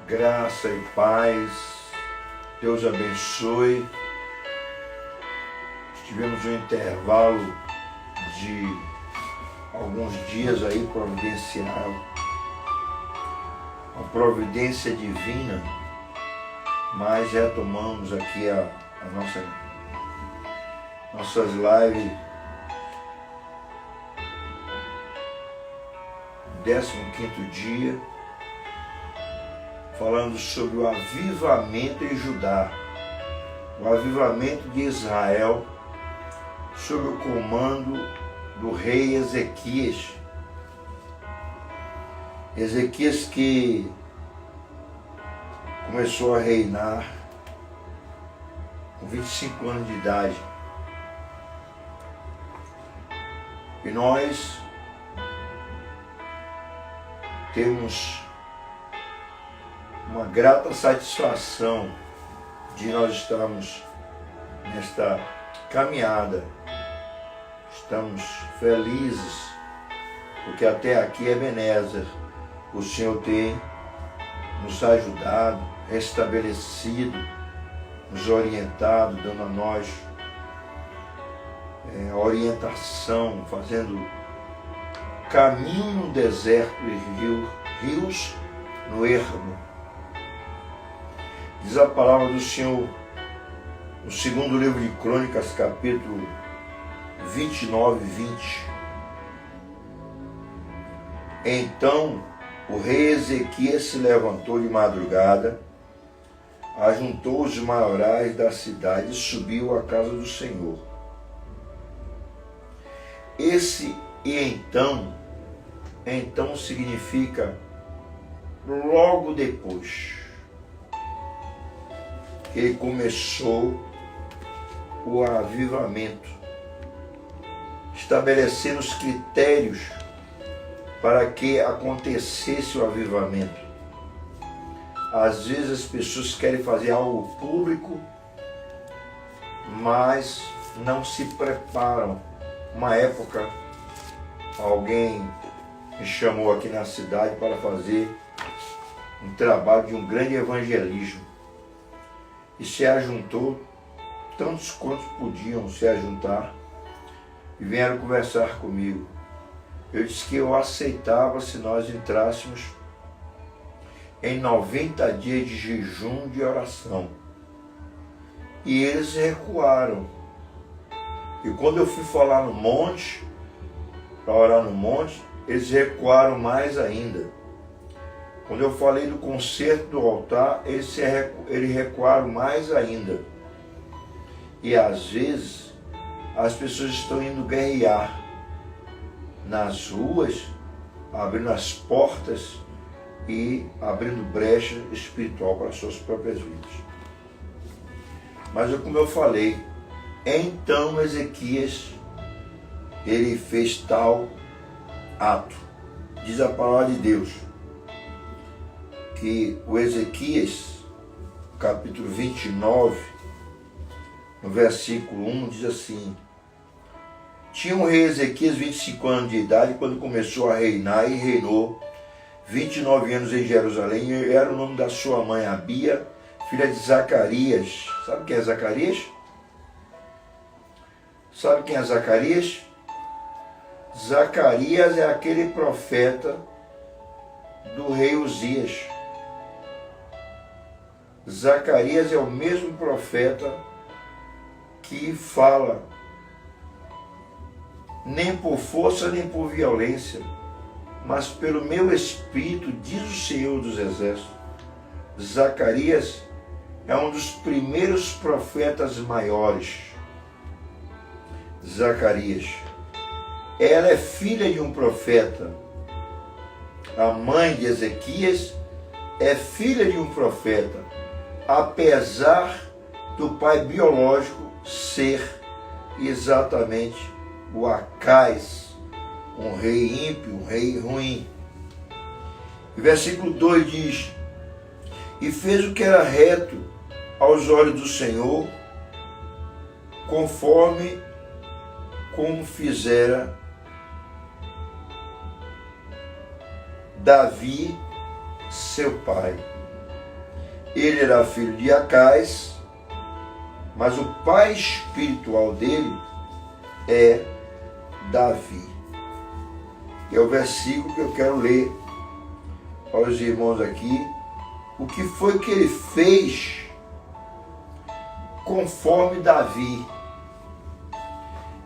Graça e paz, Deus abençoe. Tivemos um intervalo de alguns dias aí providencial, uma providência divina, mas retomamos aqui nossas lives, 15º dia, falando sobre o avivamento em Judá, o avivamento de Israel, sob o comando do rei Ezequias. Ezequias que começou a reinar com 25 anos de idade. E nós temos uma grata satisfação de nós estarmos nesta caminhada. Estamos felizes, porque até aqui, Ebenezer, o Senhor tem nos ajudado, restabelecido, nos orientado, dando a nós orientação, fazendo caminho no deserto e rios no ermo. Diz a palavra do Senhor no segundo livro de Crônicas, capítulo 29 e 20. Então o rei Ezequias se levantou de madrugada, ajuntou os maiorais da cidade e subiu à casa do Senhor. Esse então significa logo depois que ele começou o avivamento, estabelecendo os critérios para que acontecesse o avivamento. Às vezes as pessoas querem fazer algo público, mas não se preparam. Uma época, alguém me chamou aqui na cidade para fazer um trabalho de um grande evangelismo. E se ajuntou, tantos quantos podiam se ajuntar, e vieram conversar comigo. Eu disse que eu aceitava se nós entrássemos em 90 dias de jejum de oração. E eles recuaram. E quando eu fui falar no monte, para orar no monte, eles recuaram mais ainda. Quando eu falei do concerto do altar, eles recuaram mais ainda. E às vezes as pessoas estão indo guerrear nas ruas, abrindo as portas e abrindo brecha espiritual para suas próprias vidas. Mas como eu falei, então Ezequias, ele fez tal ato. Diz a palavra de Deus que o Ezequias, capítulo 29, no versículo 1, diz assim: tinha o rei Ezequias 25 anos de idade quando começou a reinar, e reinou 29 anos em Jerusalém, e era o nome da sua mãe Abia, filha de Zacarias. Sabe quem é Zacarias? Sabe quem é Zacarias? Zacarias é aquele profeta do rei Uzias. Zacarias é o mesmo profeta que fala: nem por força nem por violência, mas pelo meu espírito, diz o Senhor dos Exércitos. Zacarias é um dos primeiros profetas maiores. Zacarias, ela é filha de um profeta. A mãe de Ezequias é filha de um profeta, apesar do pai biológico ser exatamente o Acais, um rei ímpio, um rei ruim. E versículo 2 diz: e fez o que era reto aos olhos do Senhor, conforme como fizera Davi, seu pai. Ele era filho de Acais, mas o pai espiritual dele é Davi. É o versículo que eu quero ler aos irmãos aqui. O que foi que ele fez conforme Davi?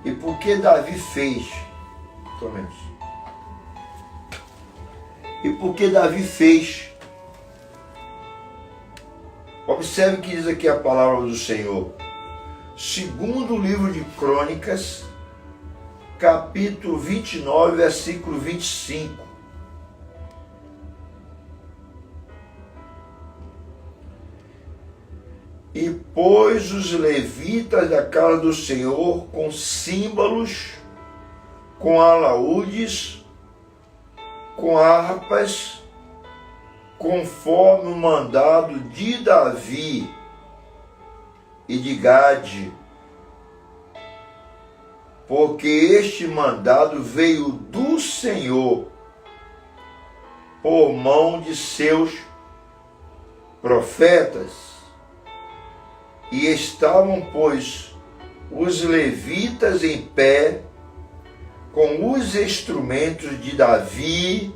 E por que Davi fez? E por que Davi fez? Observe o que diz aqui a palavra do Senhor. Segundo o livro de Crônicas, capítulo 29, versículo 25. E pôs os levitas da casa do Senhor com símbolos, com alaúdes, com harpas, conforme o mandado de Davi e de Gade, porque este mandado veio do Senhor por mão de seus profetas. E estavam, pois, os levitas em pé, com os instrumentos de Davi,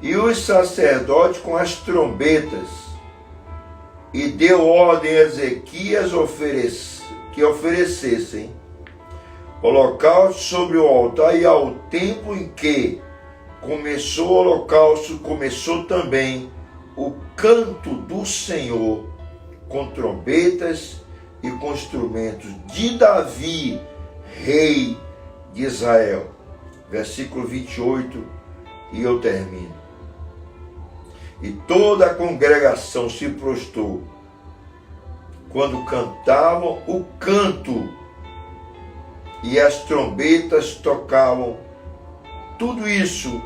e os sacerdotes com as trombetas, e deu ordem a Ezequias que oferecessem holocausto sobre o altar, e ao tempo em que começou o holocausto, começou também o canto do Senhor, com trombetas e com instrumentos de Davi, rei de Israel. Versículo 28, e eu termino. E toda a congregação se prostrou quando cantavam o canto e as trombetas tocavam, tudo isso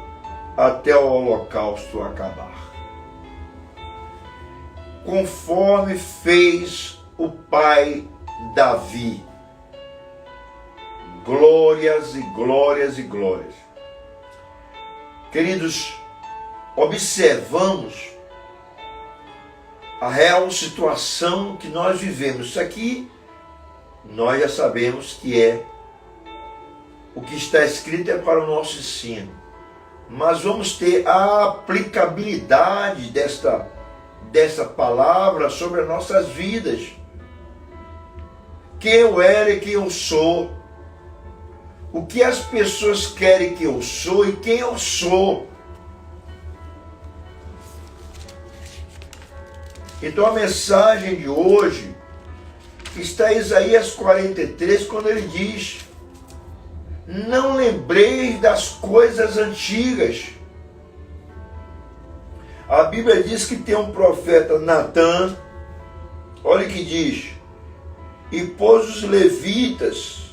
até o holocausto acabar. Conforme fez o pai Davi. Glórias e glórias e glórias. Queridos, observamos a real situação que nós vivemos. Isso aqui nós já sabemos que o que está escrito é para o nosso ensino. Mas vamos ter a aplicabilidade dessa palavra sobre as nossas vidas. Quem eu era e quem eu sou. O que as pessoas querem que eu sou e quem eu sou. Então a mensagem de hoje está em Isaías 43, quando ele diz: não lembreis das coisas antigas. A Bíblia diz que tem um profeta Natã, olha o que diz: e pôs os levitas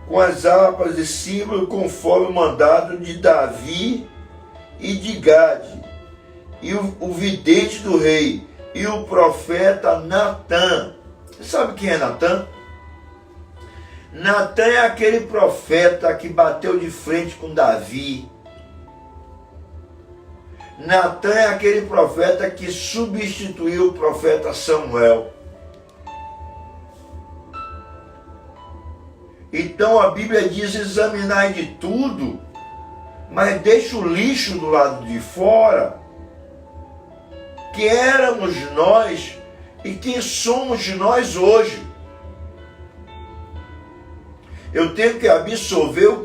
com as harpas de símbolo, conforme o mandado de Davi e de Gade, e o vidente do rei, e o profeta Natã. Você sabe quem é Natã? Natã é aquele profeta que bateu de frente com Davi. Natã é aquele profeta que substituiu o profeta Samuel. Então a Bíblia diz: examinai de tudo, mas deixa o lixo do lado de fora. Que éramos nós e quem somos nós hoje. Eu tenho que absorver o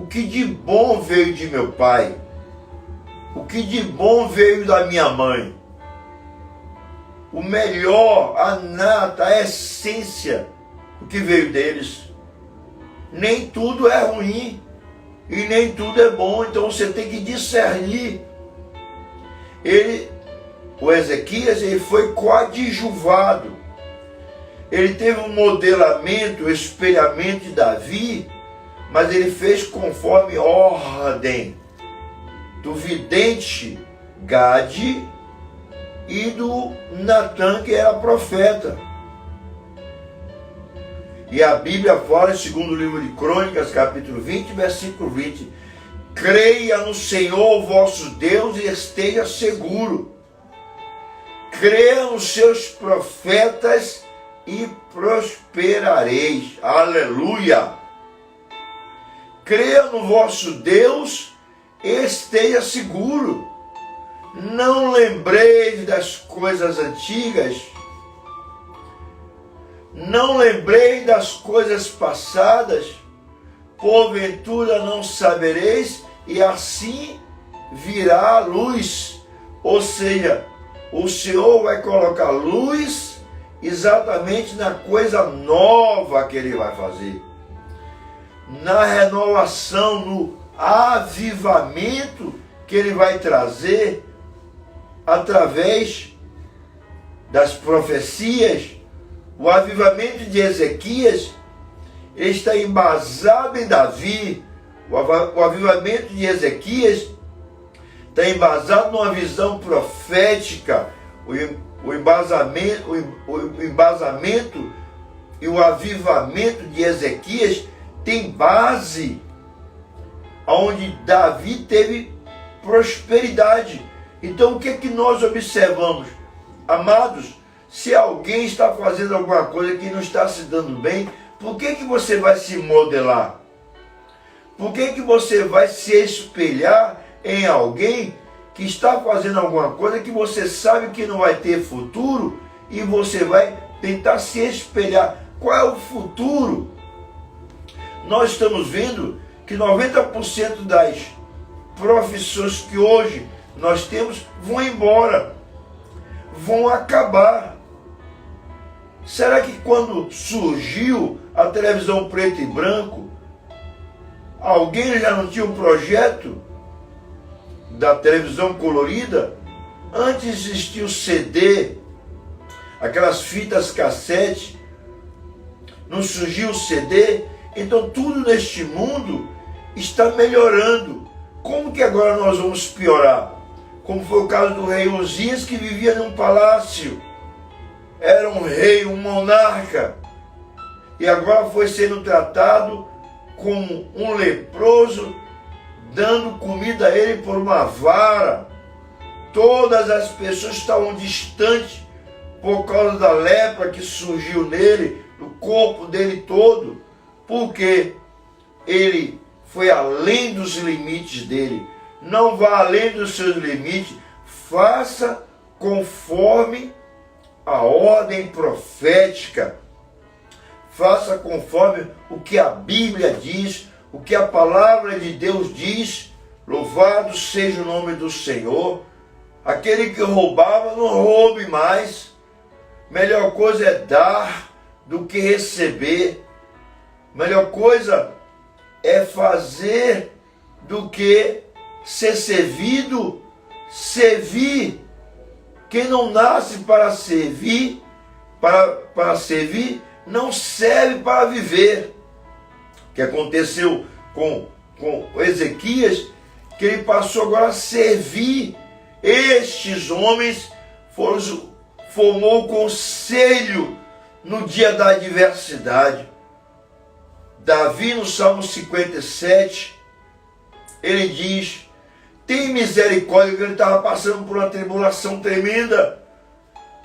que de bom veio de meu pai, o que de bom veio da minha mãe, o melhor, a nata, a essência do que veio deles. Nem tudo é ruim e nem tudo é bom, então você tem que discernir. O Ezequias, ele foi coadjuvado. Ele teve um modelamento, um espelhamento de Davi, mas ele fez conforme ordem do vidente Gade e do Natã, que era profeta. E a Bíblia fala, segundo o livro de Crônicas, capítulo 20, versículo 20: creia no Senhor vosso Deus e esteja seguro. creia nos seus profetas e prosperareis. Aleluia! Creia no vosso Deus e esteja seguro. Não lembreis das coisas antigas, não lembrei das coisas passadas, porventura não sabereis, e assim virá a luz. Ou seja, o Senhor vai colocar luz exatamente na coisa nova que Ele vai fazer, na renovação, no avivamento que Ele vai trazer através das profecias. O avivamento de Ezequias está embasado em Davi. O avivamento de Ezequias está embasado numa visão profética. O embasamento e o avivamento de Ezequias tem base onde Davi teve prosperidade. Então o que é que nós observamos? Amados, se alguém está fazendo alguma coisa que não está se dando bem, por que você vai se modelar? Por que você vai se espelhar em alguém que está fazendo alguma coisa que você sabe que não vai ter futuro e você vai tentar se espelhar? Qual é o futuro? Nós estamos vendo que 90% das profissões que hoje nós temos vão embora, vão acabar. Será que quando surgiu a televisão preto e branco, alguém já não tinha um projeto da televisão colorida? Antes existia o CD, aquelas fitas cassete, não surgiu o CD. Então tudo neste mundo está melhorando. Como que agora nós vamos piorar? Como foi o caso do rei Uzias, que vivia num palácio, era um rei, um monarca, e agora foi sendo tratado como um leproso, dando comida a ele por uma vara. Todas as pessoas estavam distantes por causa da lepra que surgiu nele, no corpo dele todo, porque ele foi além dos limites dele. Não vá além dos seus limites, faça conforme a ordem profética, faça conforme o que a Bíblia diz, o que a palavra de Deus diz. Louvado seja o nome do Senhor. Aquele que roubava, não roube mais. Melhor coisa é dar do que receber. Melhor coisa é fazer do que ser servido, servir. Quem não nasce para servir, para servir, não serve para viver. O que aconteceu com Ezequias, que ele passou agora a servir. Estes homens formou o conselho no dia da adversidade. Davi, no Salmo 57, ele diz: tem misericórdia, porque ele estava passando por uma tribulação tremenda.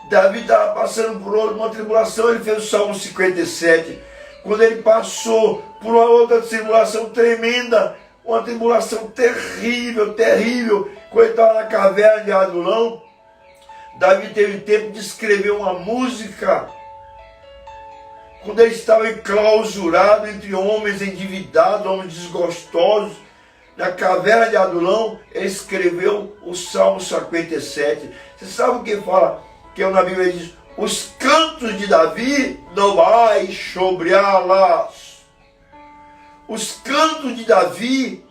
Davi estava passando por uma tribulação, ele fez o Salmo 57. Quando ele passou por uma outra tribulação tremenda, uma tribulação terrível, terrível, quando ele estava na caverna de Adulão, Davi teve tempo de escrever uma música. Quando ele estava enclausurado entre homens endividados, homens desgostosos, na caverna de Adulão, ele escreveu o Salmo 57. Você sabe o que fala? Que na Bíblia diz: os cantos de Davi não vai sobrá-las. Os cantos de Davi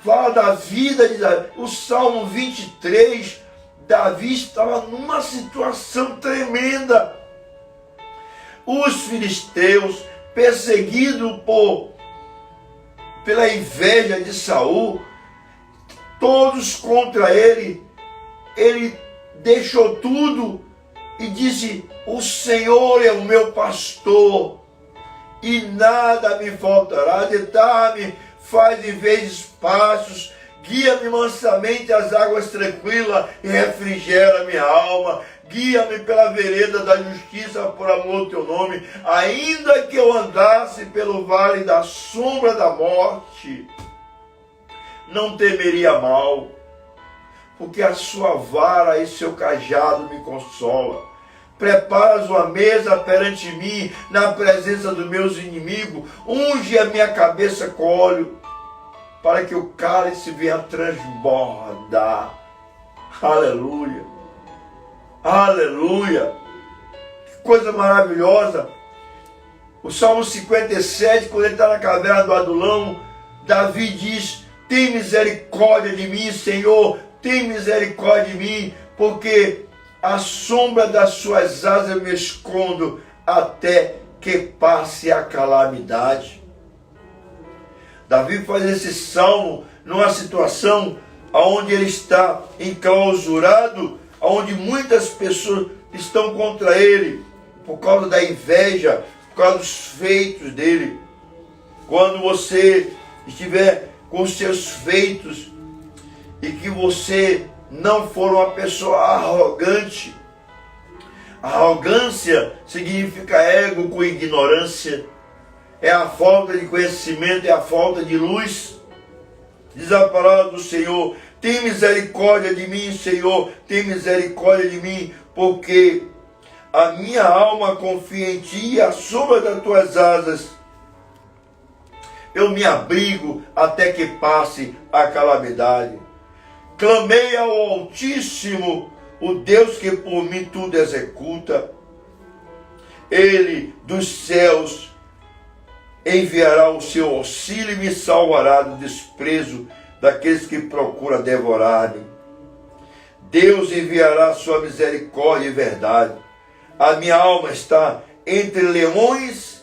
fala da vida de Davi. O Salmo 23, Davi estava numa situação tremenda. Os filisteus, perseguidos pela inveja de Saul, todos contra ele, ele deixou tudo e disse: o Senhor é o meu pastor e nada me faltará. Deitar-me faz em verdes pastos, Guia-me mansamente às águas tranquilas e refrigera minha alma. Guia-me pela vereda da justiça por amor do teu nome. Ainda que eu andasse pelo vale da sombra da morte, não temeria mal, porque a sua vara e seu cajado me consola. Preparas uma mesa perante mim, na presença dos meus inimigos. Unge a minha cabeça com óleo, para que o cálice venha transbordar. Aleluia. Aleluia. Que coisa maravilhosa. O Salmo 57, quando ele está na caverna do Adulão, Davi diz: tem misericórdia de mim, Senhor, tem misericórdia de mim, porque à sombra das suas asas eu me escondo até que passe a calamidade. Davi faz esse salmo numa situação onde ele está enclausurado, onde muitas pessoas estão contra ele, por causa da inveja, por causa dos feitos dele. Quando você estiver com os seus feitos e que você não for uma pessoa arrogante. Arrogância significa ego com ignorância. É a falta de conhecimento, é a falta de luz. Diz a palavra do Senhor: tem misericórdia de mim, Senhor, tem misericórdia de mim, porque a minha alma confia em ti e à sombra das tuas asas eu me abrigo até que passe a calamidade. Clamei ao Altíssimo, o Deus que por mim tudo executa. Ele dos céus enviará o seu auxílio e me salvará do desprezo daqueles que procuram devorar-me. Deus enviará a sua misericórdia e verdade. A minha alma está entre leões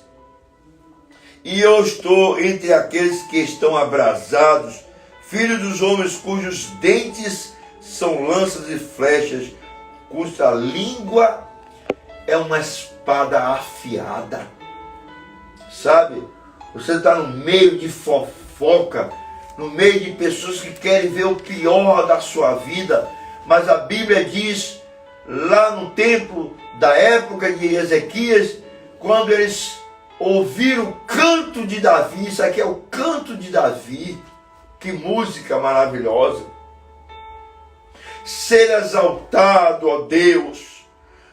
e eu estou entre aqueles que estão abrasados, filhos dos homens cujos dentes são lanças e flechas, cuja língua é uma espada afiada. Sabe? Você está no meio de fofoca, no meio de pessoas que querem ver o pior da sua vida, mas a Bíblia diz, lá no templo da época de Ezequias, quando eles ouviram o canto de Davi, isso aqui é o canto de Davi, que música maravilhosa. Ser exaltado, ó Deus,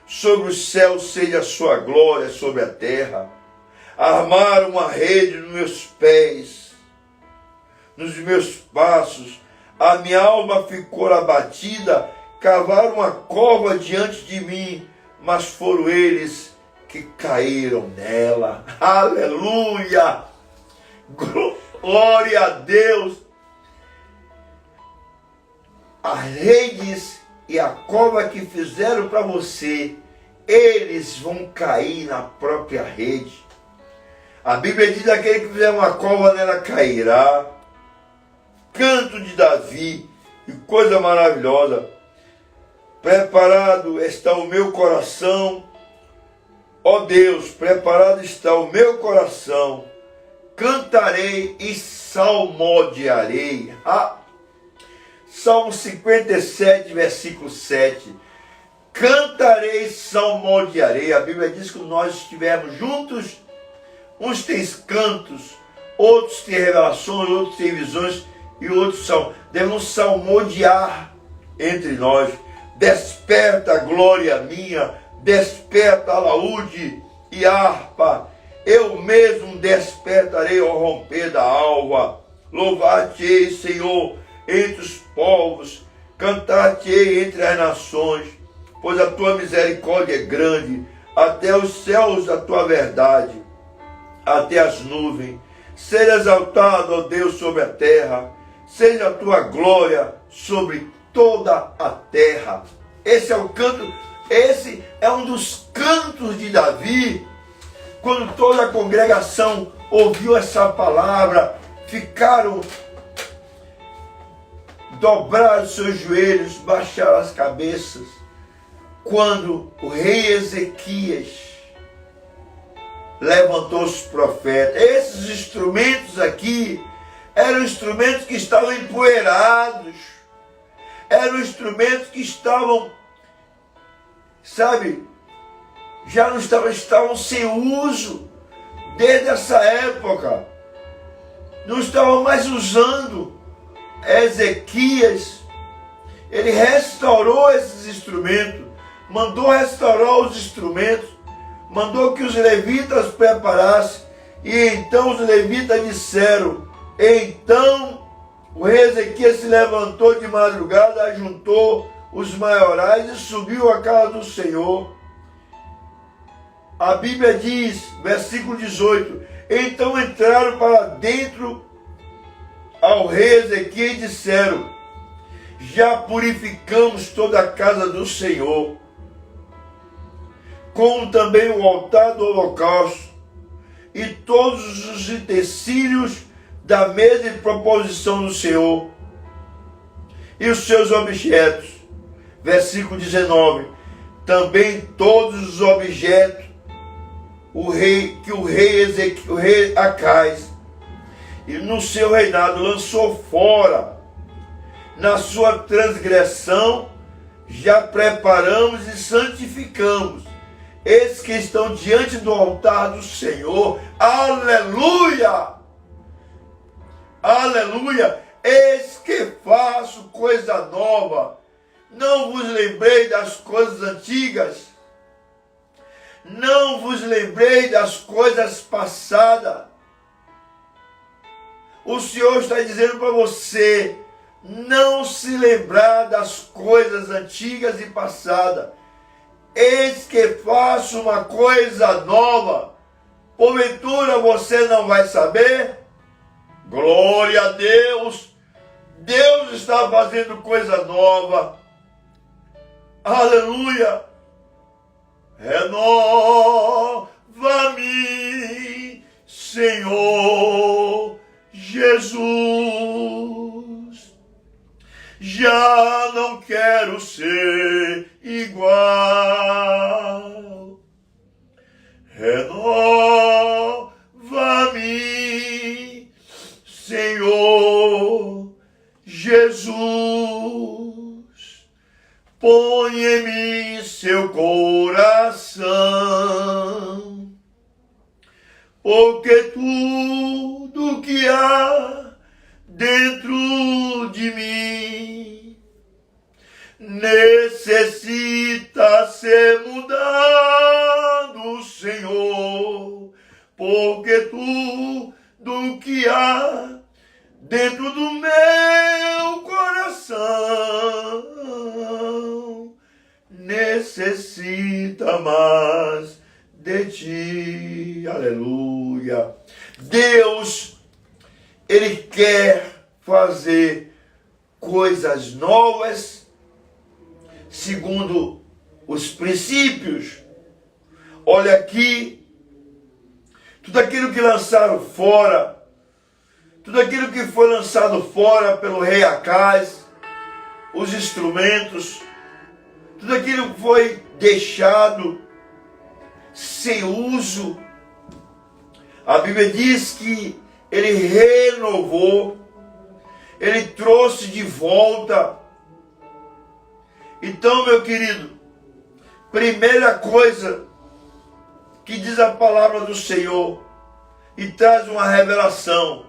sobre os céus seja a sua glória, sobre a terra. Armar uma rede nos meus pés, nos meus passos. A minha alma ficou abatida, cavaram uma cova diante de mim, mas foram eles que caíram nela. Aleluia! Glória a Deus! As redes e a cova que fizeram para você, eles vão cair na própria rede. A Bíblia diz: aquele que fizer uma cova nela cairá. Canto de Davi, que coisa maravilhosa. Preparado está o meu coração, ó Deus, preparado está o meu coração. Cantarei e salmodiarei. Salmo 57, versículo 7. Cantarei e salmodiarei. A Bíblia diz que nós estivermos juntos, uns têm cantos, outros têm revelações, outros têm visões, e outros devemos salmodiar entre nós. Desperta, glória minha, desperta, alaúde e harpa. Eu mesmo despertarei ao romper da alva. Louvar-te-ei, Senhor, entre os povos, cantar-te-ei entre as nações, pois a tua misericórdia é grande, até os céus a tua verdade, até as nuvens. Seja exaltado, ó Deus, sobre a terra, seja a tua glória sobre toda a terra. Esse é o canto, esse é um dos cantos de Davi. Quando toda a congregação ouviu essa palavra, ficaram, dobraram seus joelhos, baixaram as cabeças. Quando o rei Ezequias levantou os profetas, esses instrumentos aqui Eram instrumentos que estavam empoeirados. Eram instrumentos que estavam, sabe, já não estavam sem uso desde essa época. Não estavam mais usando. Ezequias, ele restaurou esses instrumentos, mandou restaurar os instrumentos, mandou que os levitas preparassem, e então os levitas disseram. Então o rei Ezequias se levantou de madrugada, ajuntou os maiorais e subiu à casa do Senhor. A Bíblia diz, versículo 18, então entraram para dentro ao rei Ezequias e disseram, já purificamos toda a casa do Senhor, como também o altar do holocausto, e todos os utensílios da mesa de proposição do Senhor, e os seus objetos. Versículo 19, também todos os objetos o rei Acais, e no seu reinado lançou fora, na sua transgressão, já preparamos e santificamos, esses que estão diante do altar do Senhor. Aleluia! Aleluia! Eis que faço coisa nova. Não vos lembrei das coisas antigas. Não vos lembrei das coisas passadas. O Senhor está dizendo para você não se lembrar das coisas antigas e passadas. Eis que faço uma coisa nova. Porventura você não vai saber? Glória a Deus. Deus está fazendo coisa nova. Aleluia. Renova-me, Senhor Jesus. Já não quero ser igual. Renova-me, Senhor Jesus. Põe em mim seu coração, porque tudo que há dentro de mim necessita ser mudado, Senhor, porque tudo que há dentro do meu coração necessita mais de ti. Aleluia. Deus, Ele quer fazer coisas novas segundo os princípios. Olha aqui, tudo aquilo que lançaram fora, tudo aquilo que foi lançado fora pelo rei Acais, os instrumentos, tudo aquilo que foi deixado sem uso, a Bíblia diz que ele renovou, ele trouxe de volta. Então, meu querido, primeira coisa que diz a palavra do Senhor e traz uma revelação: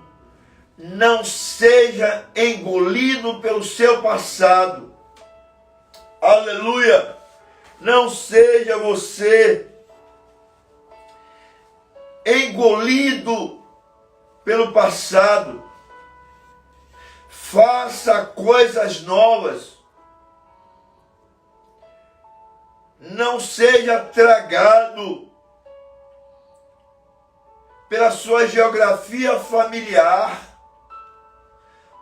não seja engolido pelo seu passado. Aleluia! Não seja você engolido pelo passado. Faça coisas novas. Não seja tragado pela sua geografia familiar,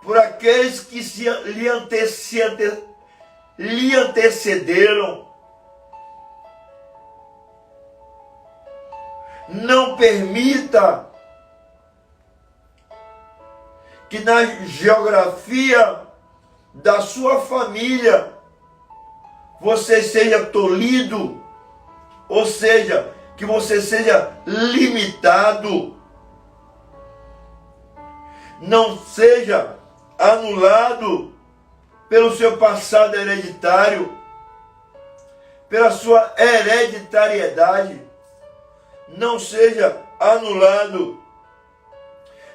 por aqueles que lhe antecederam. Não permita que na geografia da sua família você seja tolhido, ou seja, que você seja limitado. não seja anulado pelo seu passado hereditário, pela sua hereditariedade. Não seja anulado.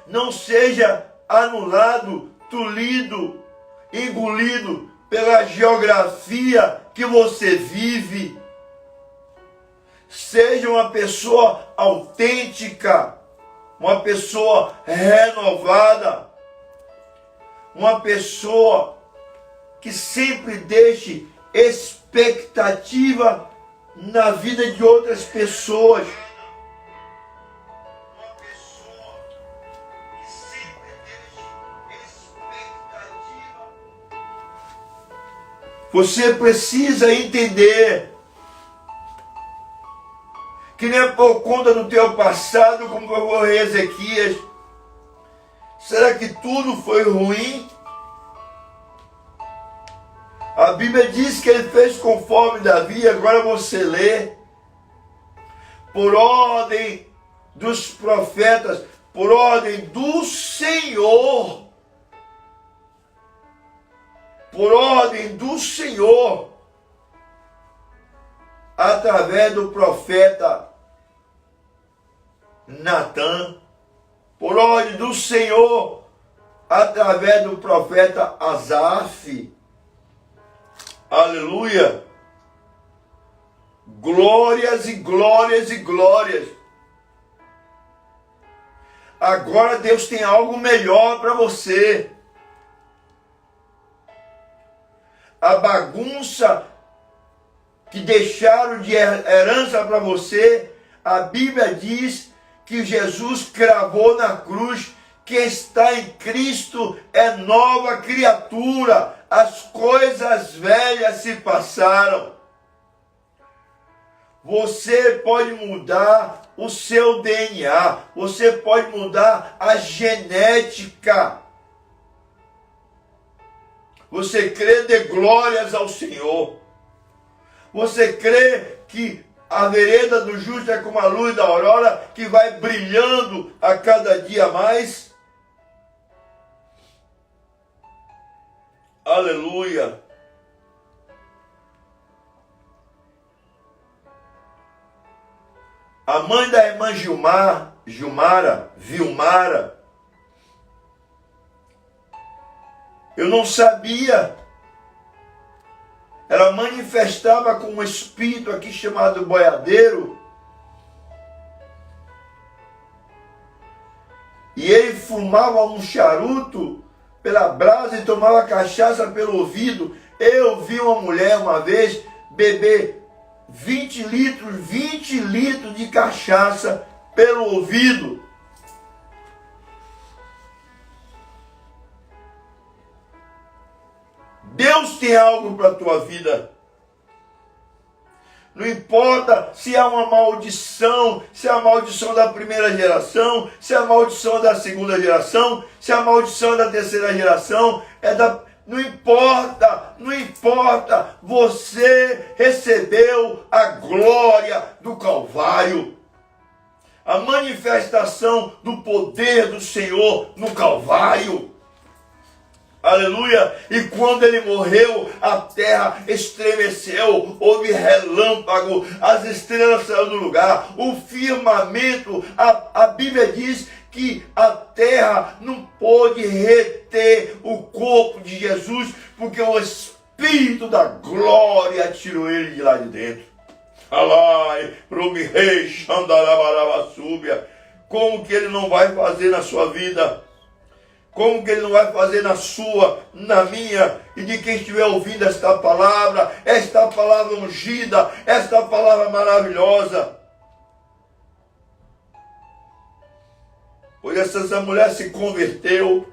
Não seja anulado, tolhido, engolido pela geografia que você vive. Seja uma pessoa autêntica, uma pessoa renovada, uma pessoa que sempre deixe expectativa na vida de outras pessoas. Uma pessoa que sempre deixe expectativa. Você precisa entender que nem é por conta do teu passado, como foi o rei Ezequias. Será que tudo foi ruim? A Bíblia diz que ele fez conforme Davi. Agora você lê. Por ordem dos profetas, por ordem do Senhor. Por ordem do Senhor. Através do profeta Natã, por ordem do Senhor, através do profeta Asaf. Aleluia! Glórias e glórias e glórias. Agora Deus tem algo melhor para você. A bagunça que deixaram de herança para você, a Bíblia diz que Jesus cravou na cruz. Quem está em Cristo é nova criatura. As coisas velhas se passaram. Você pode mudar o seu DNA. Você pode mudar a genética. Você crê, de glórias ao Senhor. Você crê que a vereda do justo é como a luz da aurora, que vai brilhando a cada dia mais? Aleluia! A mãe da irmã Vilmara, eu não sabia. Ela manifestava com um espírito aqui chamado boiadeiro. E ele fumava um charuto pela brasa e tomava cachaça pelo ouvido. Eu vi uma mulher uma vez beber 20 litros de cachaça pelo ouvido. Deus tem algo para a tua vida. Não importa se é uma maldição, se é a maldição da primeira geração, se é a maldição da segunda geração, se é a maldição da terceira geração, não importa, não importa. Você recebeu a glória do Calvário. A manifestação do poder do Senhor no Calvário. Aleluia! E quando ele morreu, a terra estremeceu, houve relâmpago, as estrelas saíram do lugar, o firmamento, a Bíblia diz que a terra não pôde reter o corpo de Jesus, porque o Espírito da glória tirou ele de lá de dentro. Alai, Rumihei, Xandarabarabasúbia. Como que ele não vai fazer na sua vida? Como que ele não vai fazer na sua, na minha e de quem estiver ouvindo esta palavra ungida, esta palavra maravilhosa? Pois essa mulher se converteu.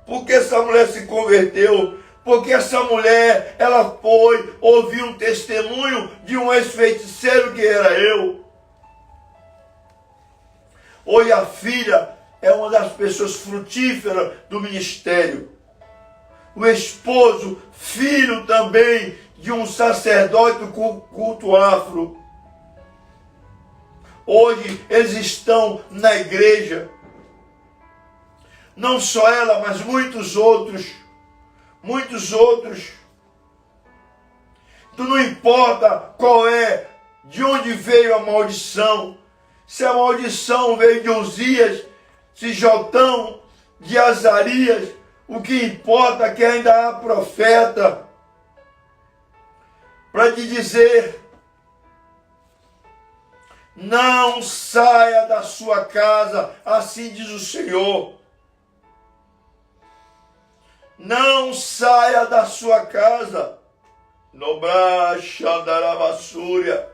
Por que essa mulher se converteu? Porque essa mulher, ela foi ouvir um testemunho de um ex-feiticeiro que era eu. Hoje a filha é uma das pessoas frutíferas do ministério. O esposo, filho também de um sacerdote do culto afro. Hoje eles estão na igreja. Não só ela, mas muitos outros. Muitos outros. Então não importa qual é, de onde veio a maldição. Se a maldição veio de Uzias, de Jotão, de Azarias, o que importa é que ainda há profeta para te dizer: não saia da sua casa, assim diz o Senhor. Não saia da sua casa. Nobrashandarabassúria.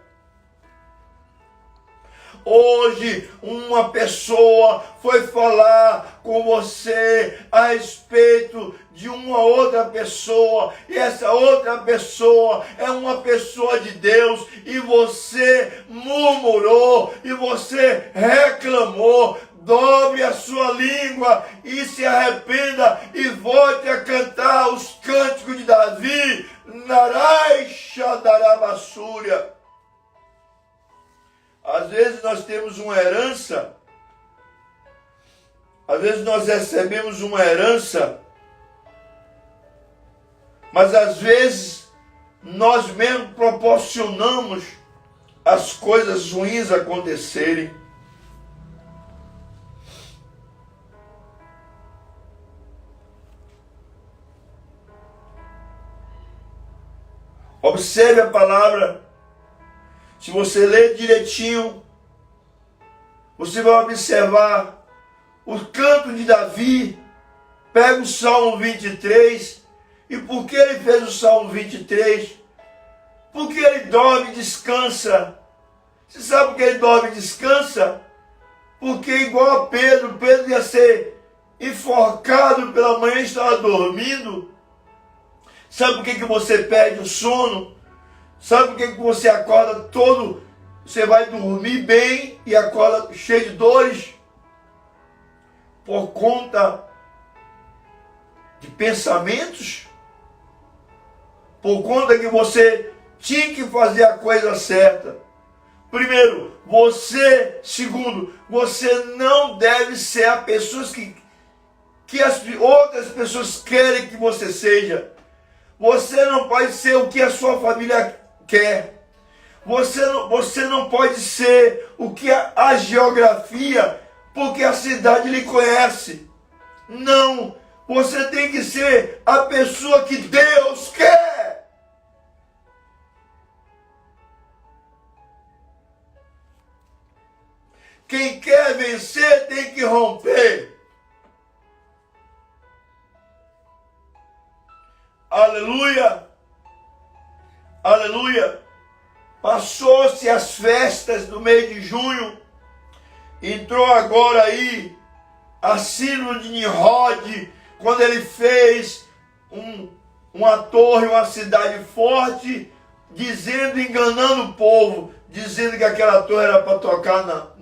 Hoje uma pessoa foi falar com você a respeito de uma outra pessoa, e essa outra pessoa é uma pessoa de Deus, e você murmurou, e você reclamou. Dobre a sua língua e se arrependa e volte a cantar os cânticos de Davi. Narai Xandarabassúria. Às vezes nós temos uma herança, às vezes nós recebemos uma herança, mas às vezes nós mesmos proporcionamos as coisas ruins acontecerem. Observe a palavra. Se você ler direitinho, você vai observar o canto de Davi. Pega o Salmo 23. E por que ele fez o Salmo 23? Porque ele dorme e descansa. Você sabe por que ele dorme e descansa? Porque igual a Pedro ia ser enforcado pela manhã e estava dormindo. Sabe por que você perde o sono? Sabe por que você acorda todo, você vai dormir bem e acorda cheio de dores? Por conta de pensamentos? Por conta que você tinha que fazer a coisa certa. Primeiro, segundo, você não deve ser a pessoa que as outras pessoas querem que você seja. Você não pode ser o que a sua família quer. Você não pode ser o que a geografia, porque a cidade lhe conhece. Não. Você tem que ser a pessoa que Deus quer. Quem quer vencer tem que romper. Aleluia! Aleluia! Passou-se as festas do mês de junho. Entrou agora aí a síndrome de Nimrod, quando ele fez uma torre, uma cidade forte, enganando o povo, dizendo que aquela torre era para tocar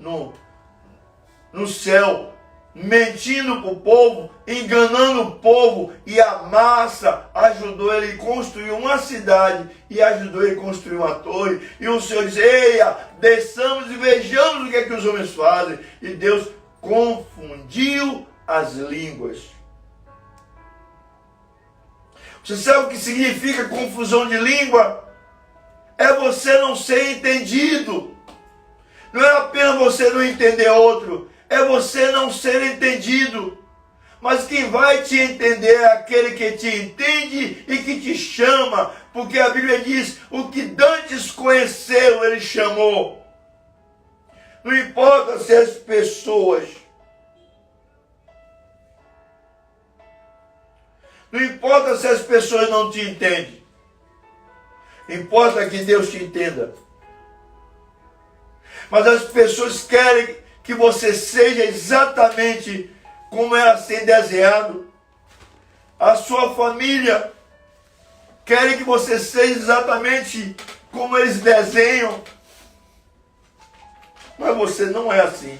no céu. Mentindo para o povo, enganando o povo, e a massa ajudou ele a construir uma cidade e ajudou ele a construir uma torre. E o Senhor diz: eia, desçamos e vejamos o que é que os homens fazem. E Deus confundiu as línguas. Você sabe o que significa confusão de língua? É você não ser entendido. Não é apenas você não entender outro, é você não ser entendido. Mas quem vai te entender é aquele que te entende e que te chama. Porque a Bíblia diz: o que dantes conheceu, ele chamou. Não importa se as pessoas, não importa se as pessoas não te entendem. Importa que Deus te entenda. Mas as pessoas querem que você seja exatamente como elas têm desenhado. A sua família quer que você seja exatamente como eles desenham. Mas você não é assim.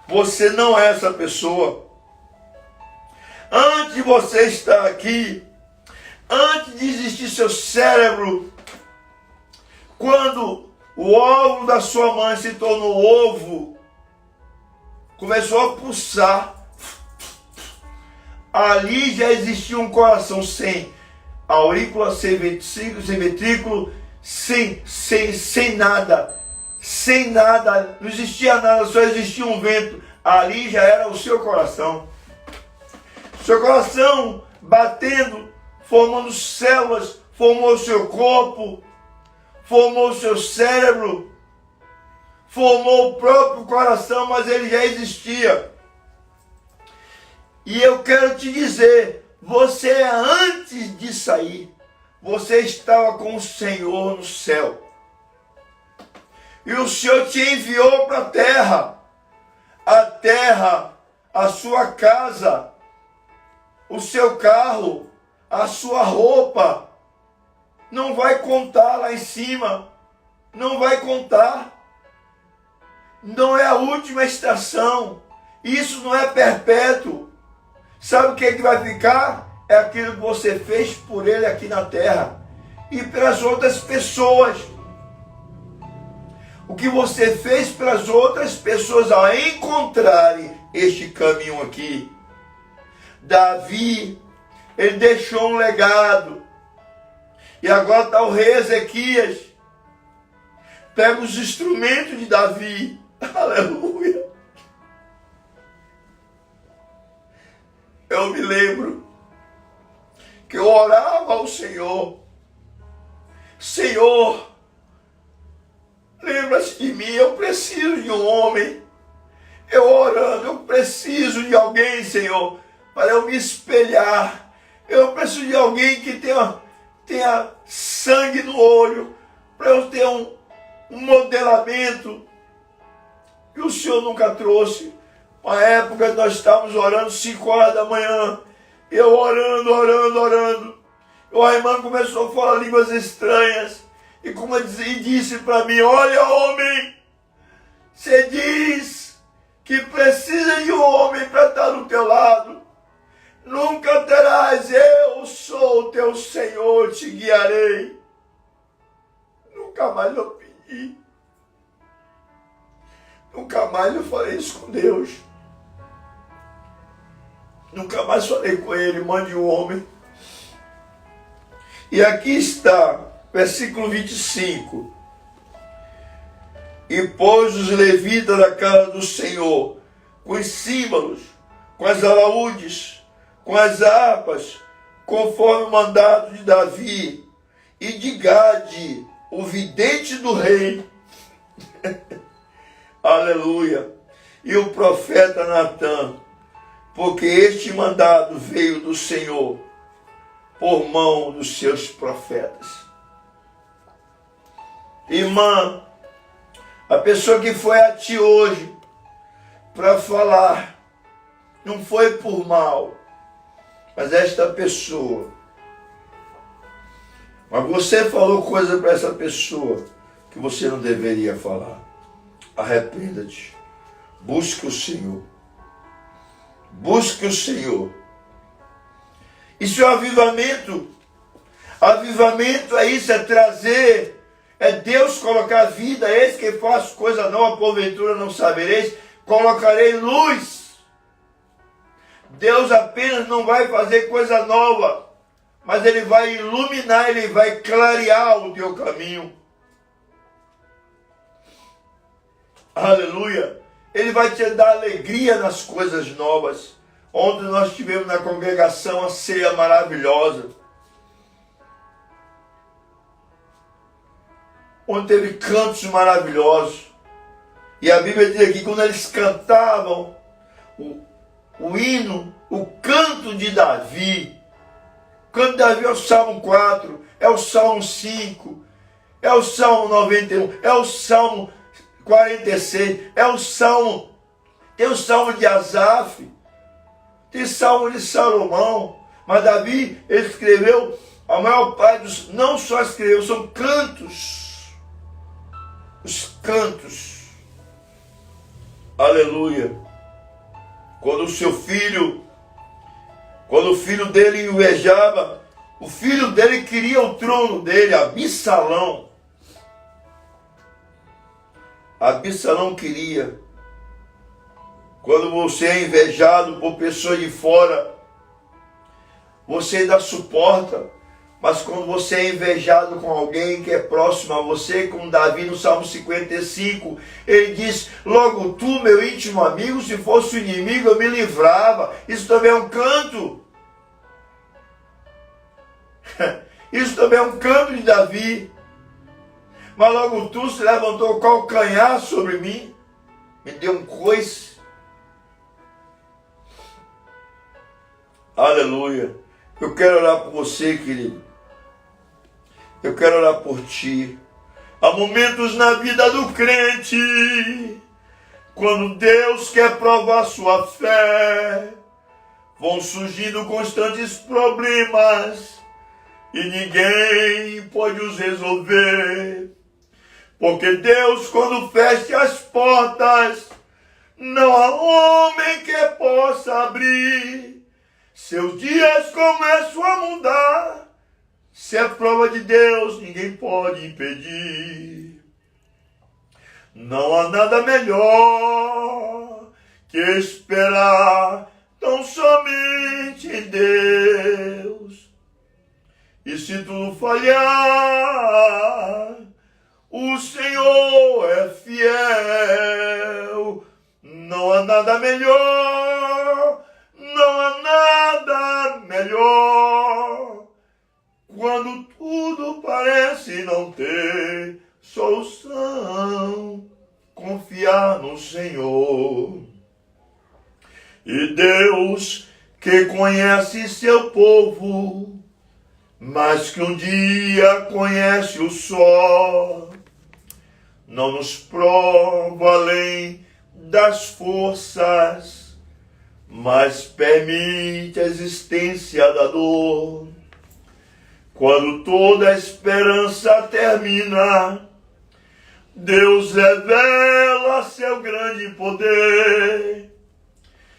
Você não é essa pessoa. Antes de você estar aqui, antes de existir seu cérebro, quando o óvulo da sua mãe se tornou ovo, começou a pulsar, Ali já existia um coração sem aurícula, sem ventrículo, sem nada. Sem nada, não existia nada, só existia um vento. Ali já era o seu coração. Seu coração batendo, formando células, formou o seu corpo, formou o seu cérebro, formou o próprio coração, mas ele já existia. E eu quero te dizer, você antes de sair, você estava com o Senhor no céu. E o Senhor te enviou para a terra, a sua casa, o seu carro, a sua roupa. Não vai contar lá em cima, não vai contar. Não é a última estação, isso não é perpétuo. Sabe o que é que vai ficar? É aquilo que você fez por ele aqui na terra e pelas outras pessoas. O que você fez pelas outras pessoas ao encontrarem este caminho aqui. Davi, ele deixou um legado. E agora está o rei Ezequias. Pega os instrumentos de Davi. Aleluia. Eu me lembro que eu orava ao Senhor. Senhor, lembra-se de mim, eu preciso de um homem. Eu orando, eu preciso de alguém, Senhor, para eu me espelhar. Eu preciso de alguém que tenha sangue no olho, para eu ter um modelamento. E o Senhor nunca trouxe. Uma época que nós estávamos orando 5 horas da manhã. Eu orando. O irmão começou a falar línguas estranhas. E disse para mim, olha homem, você diz que precisa de um homem para estar do teu lado. Nunca terás, eu sou o teu Senhor, te guiarei. Nunca mais eu pedi. Nunca mais eu falei isso com Deus. Nunca mais falei com ele, mande um homem. E aqui está, versículo 25. E pôs os levitas da casa do Senhor, com os símbolos, com as alaúdes, com as harpas, conforme o mandato de Davi, e de Gade, o vidente do rei. Aleluia. E o profeta Natã, porque este mandado veio do Senhor por mão dos seus profetas. Irmã, a pessoa que foi a ti hoje para falar, não foi por mal, mas esta pessoa. Mas você falou coisa para essa pessoa que você não deveria falar. Arrependa-te. Busque o Senhor. Busque o Senhor. Isso é avivamento. Avivamento é isso, é trazer, é Deus colocar vida. Eis que faço coisa nova, porventura não sabereis. Colocarei luz. Deus apenas não vai fazer coisa nova, mas Ele vai iluminar, Ele vai clarear o teu caminho. Aleluia. Ele vai te dar alegria nas coisas novas. Ontem nós tivemos na congregação a ceia maravilhosa. Onde teve cantos maravilhosos. E a Bíblia diz aqui, quando eles cantavam o hino, o canto de Davi. O canto de Davi é o Salmo 4, é o Salmo 5, é o Salmo 91, é o Salmo 46, é o Salmo, tem o Salmo de Asaf, tem Salmo de Salomão, mas Davi escreveu, a maior parte dos, não só escreveu, são cantos, os cantos, aleluia. Quando o filho dele invejava, o filho dele queria o trono dele, Absalão. Absalão queria. Quando você é invejado por pessoas de fora, você ainda suporta. Mas quando você é invejado com alguém que é próximo a você, como Davi no Salmo 55, ele diz: logo tu, meu íntimo amigo, se fosse o inimigo eu me livrava. Isso também é um canto. Isso também é um canto de Davi. Mas logo tu se levantou o calcanhar sobre mim, me deu um coice. Aleluia. Eu quero orar por você, querido. Eu quero orar por ti. Há momentos na vida do crente, quando Deus quer provar sua fé, vão surgindo constantes problemas e ninguém pode os resolver. Porque Deus, quando fecha as portas, não há homem que possa abrir. Seus dias começam a mudar. Se é prova de Deus, ninguém pode impedir. Não há nada melhor que esperar tão somente em Deus. E se tudo falhar, o Senhor é fiel. Não há nada melhor, não há nada melhor. Quando tudo parece não ter solução, confiar no Senhor. E Deus, que conhece seu povo, mas que um dia conhece o sol, não nos prova além das forças, mas permite a existência da dor. Quando toda a esperança termina, Deus revela seu grande poder.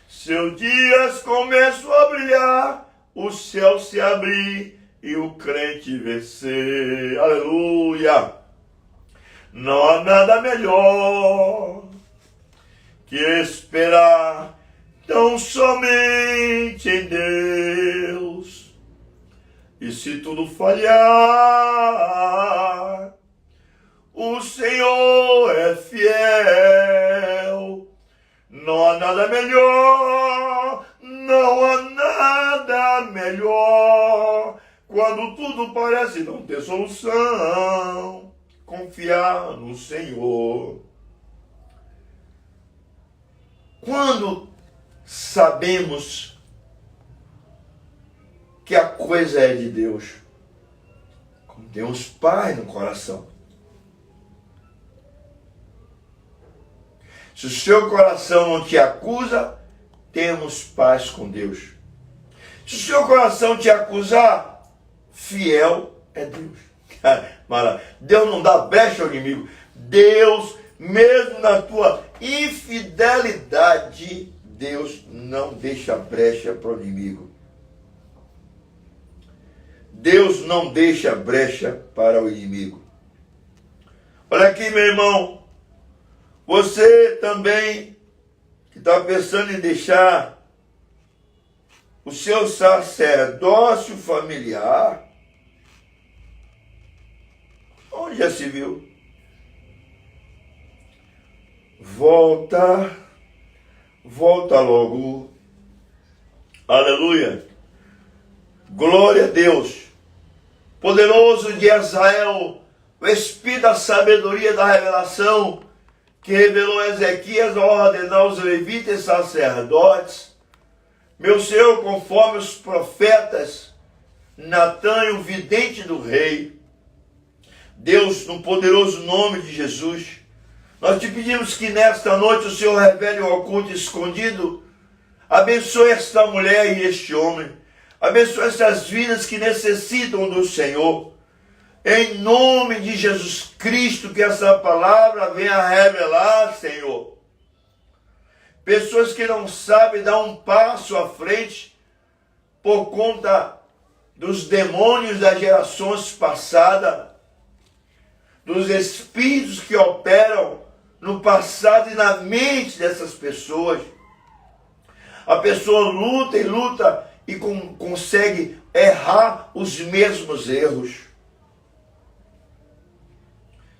Seus dias começam a brilhar, o céu se abrir e o crente vencer. Aleluia! Não há nada melhor que esperar tão somente em Deus. E se tudo falhar, o Senhor é fiel. Não há nada melhor, não há nada melhor. Quando tudo parece não ter solução, confiar no Senhor. Quando sabemos que a coisa é de Deus, como temos paz no coração. Se o seu coração não te acusa, temos paz com Deus. Se o seu coração te acusar, fiel é Deus. Deus não dá brecha ao inimigo. Deus, mesmo na tua infidelidade, Deus não deixa brecha para o inimigo. Deus não deixa brecha para o inimigo. Olha aqui, meu irmão. Você também que está pensando em deixar o seu sacerdócio familiar, onde já se viu? Volta logo. Aleluia. Glória a Deus. Poderoso de Israel, o Espírito da sabedoria da revelação, que revelou a Ezequias a ordenar os levitas e sacerdotes, meu Senhor, conforme os profetas, Natã e o vidente do rei, Deus, no poderoso nome de Jesus, nós te pedimos que nesta noite o Senhor revele o oculto escondido, abençoe esta mulher e este homem, abençoe essas vidas que necessitam do Senhor. Em nome de Jesus Cristo, que essa palavra venha revelar, Senhor. Pessoas que não sabem dar um passo à frente por conta dos demônios das gerações passadas, dos espíritos que operam no passado e na mente dessas pessoas. A pessoa luta e luta e consegue errar os mesmos erros.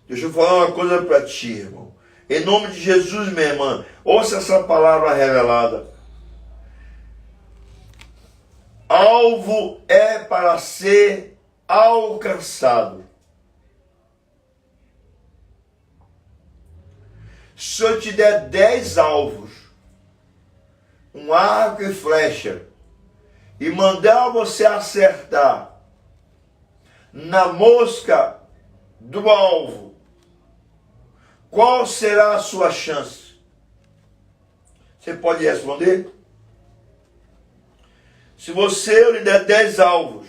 Deixa eu falar uma coisa para ti, irmão. Em nome de Jesus, minha irmã, ouça essa palavra revelada. Alvo é para ser alcançado. Se eu te der 10 alvos, um arco e flecha, e mandar você acertar na mosca do alvo, qual será a sua chance? Você pode responder? Se eu lhe der 10 alvos,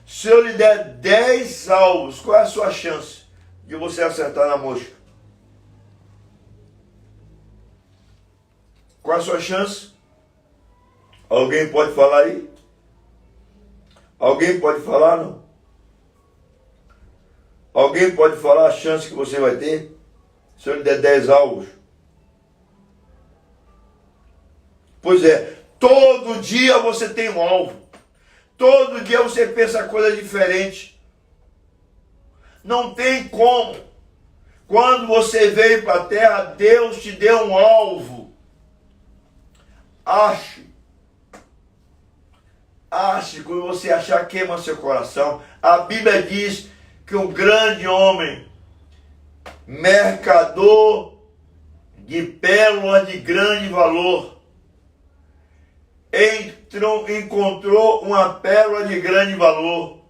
se eu lhe der 10 alvos, qual é a sua chance de você acertar na mosca? Qual é a sua chance? Alguém pode falar aí? Alguém pode falar, não? Alguém pode falar a chance que você vai ter? Se eu lhe der 10 alvos? Pois é, todo dia você tem um alvo. Todo dia você pensa coisa diferente. Não tem como. Quando você veio para a terra, Deus te deu um alvo. Ache, quando você achar, queima seu coração. A Bíblia diz que um grande homem, mercador de pérolas de grande valor, encontrou uma pérola de grande valor.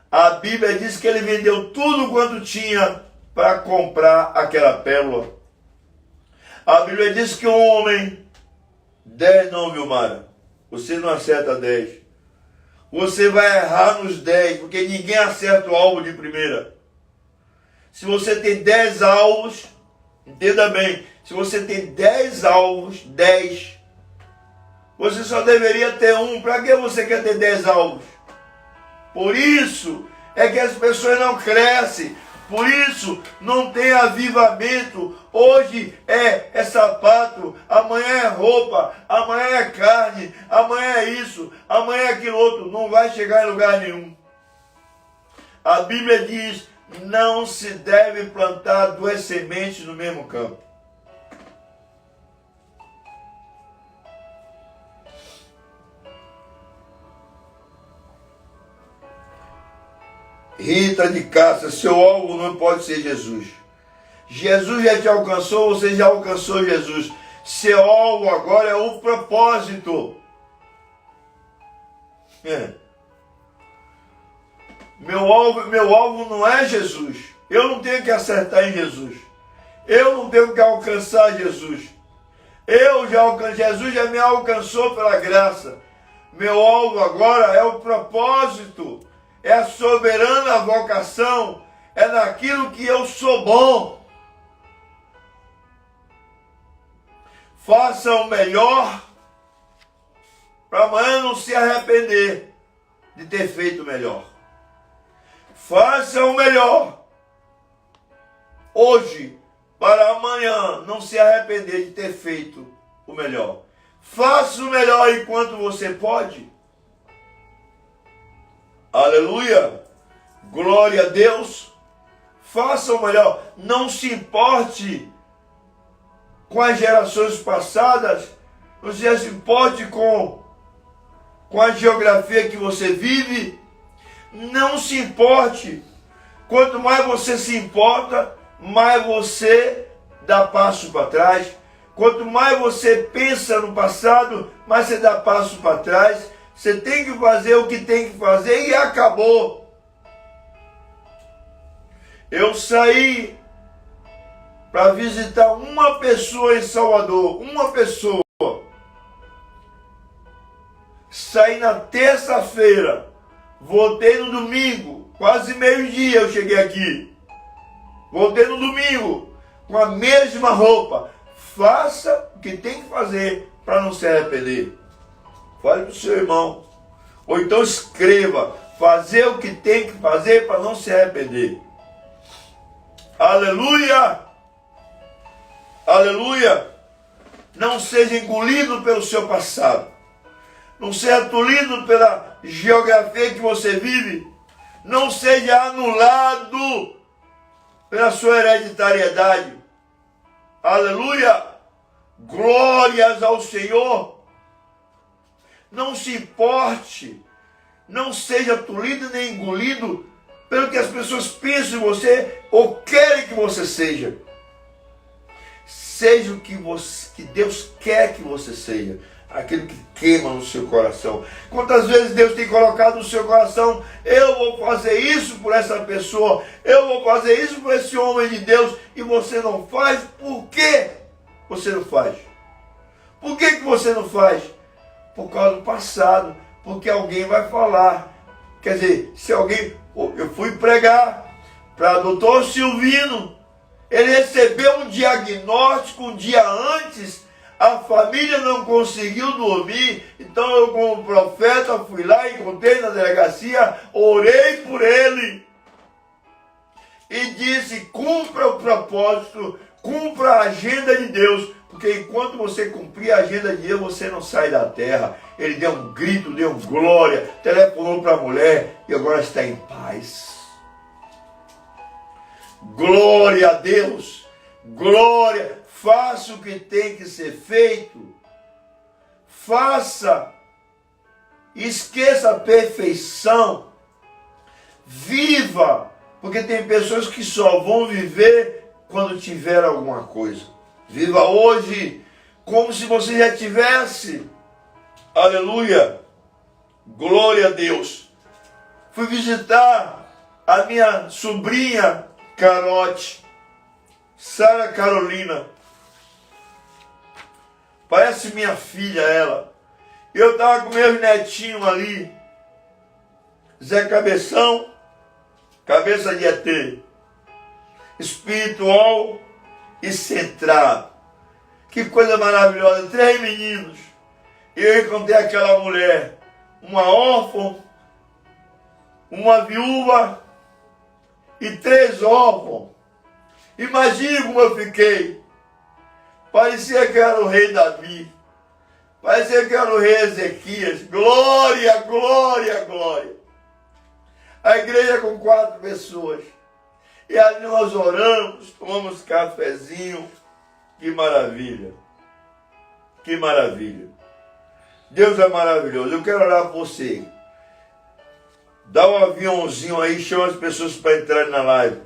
A Bíblia diz que ele vendeu tudo quanto tinha para comprar aquela pérola. A Bíblia diz que um homem, 10 não, Vilmara, você não acerta 10. Você vai errar nos 10, porque ninguém acerta o alvo de primeira. Se você tem 10 alvos, entenda bem, se você tem 10 alvos, 10, você só deveria ter um. Para que você quer ter 10 alvos? Por isso é que as pessoas não crescem. Por isso não tem avivamento. Hoje é sapato, amanhã é roupa, amanhã é carne, amanhã é isso, amanhã é aquilo outro. Não vai chegar em lugar nenhum. A Bíblia diz: não se deve plantar 2 sementes no mesmo campo. Rita de Cássia, seu alvo não pode ser Jesus. Jesus já te alcançou, você já alcançou Jesus. Seu alvo agora é o propósito. Meu alvo não é Jesus. Eu não tenho que acertar em Jesus. Eu não tenho que alcançar Jesus. Jesus já me alcançou pela graça. Meu alvo agora é o propósito. É a soberana vocação, é naquilo que eu sou bom. Faça o melhor para amanhã não se arrepender de ter feito o melhor. Faça o melhor hoje para amanhã não se arrepender de ter feito o melhor. Faça o melhor enquanto você pode. Aleluia, glória a Deus. Faça o melhor, não se importe com as gerações passadas, não se importe com a geografia que você vive, não se importe. Quanto mais você se importa, mais você dá passo para trás. Quanto mais você pensa no passado, mais você dá passo para trás. Você tem que fazer o que tem que fazer e acabou. Eu saí para visitar uma pessoa em Salvador, uma pessoa. Saí na terça-feira, voltei no domingo, quase meio-dia eu cheguei aqui. Voltei no domingo, com a mesma roupa. Faça o que tem que fazer para não se arrepender. Fale para o seu irmão. Ou então escreva, fazer o que tem que fazer para não se arrepender. Aleluia! Aleluia! Não seja engolido pelo seu passado. não seja tolhido pela geografia que você vive, não seja anulado pela sua hereditariedade. Aleluia! Glórias ao Senhor. Não se importe, não seja tolhido nem engolido pelo que as pessoas pensam em você ou querem que você seja. Seja o que Deus quer que você seja, aquilo que queima no seu coração. Quantas vezes Deus tem colocado no seu coração: eu vou fazer isso por essa pessoa, eu vou fazer isso por esse homem de Deus, e você não faz? Por quê você não faz? Por que você não faz? Por causa do passado, porque alguém vai falar. Quer dizer, se alguém... Eu fui pregar para o doutor Silvino, ele recebeu um diagnóstico um dia antes, a família não conseguiu dormir, então eu, como profeta, fui lá, encontrei na delegacia, orei por ele e disse: cumpra o propósito, cumpra a agenda de Deus, porque enquanto você cumprir a agenda de Deus, você não sai da terra. Ele deu um grito, deu glória, telefonou para a mulher e agora está em paz. Glória a Deus, glória. Faça o que tem que ser feito, faça, esqueça a perfeição, viva, porque tem pessoas que só vão viver quando tiver alguma coisa. Viva hoje como se você já tivesse. Aleluia, glória a Deus. Fui visitar a minha sobrinha Carote, Sara Carolina. Parece minha filha ela. Eu estava com meus netinhos ali. Zé Cabeção, cabeça de ET. Espiritual e centrado. Que coisa maravilhosa. 3 meninos. E eu encontrei aquela mulher. Uma órfã, uma viúva e 3 órfãos. Imagine como eu fiquei. Parecia que era o rei Davi. Parecia que era o rei Ezequias. Glória, glória, glória. A igreja com 4 pessoas. E ali nós oramos, tomamos cafezinho. Que maravilha. Que maravilha. Deus é maravilhoso. Eu quero orar por você. Dá um aviãozinho aí, chama as pessoas para entrar na live.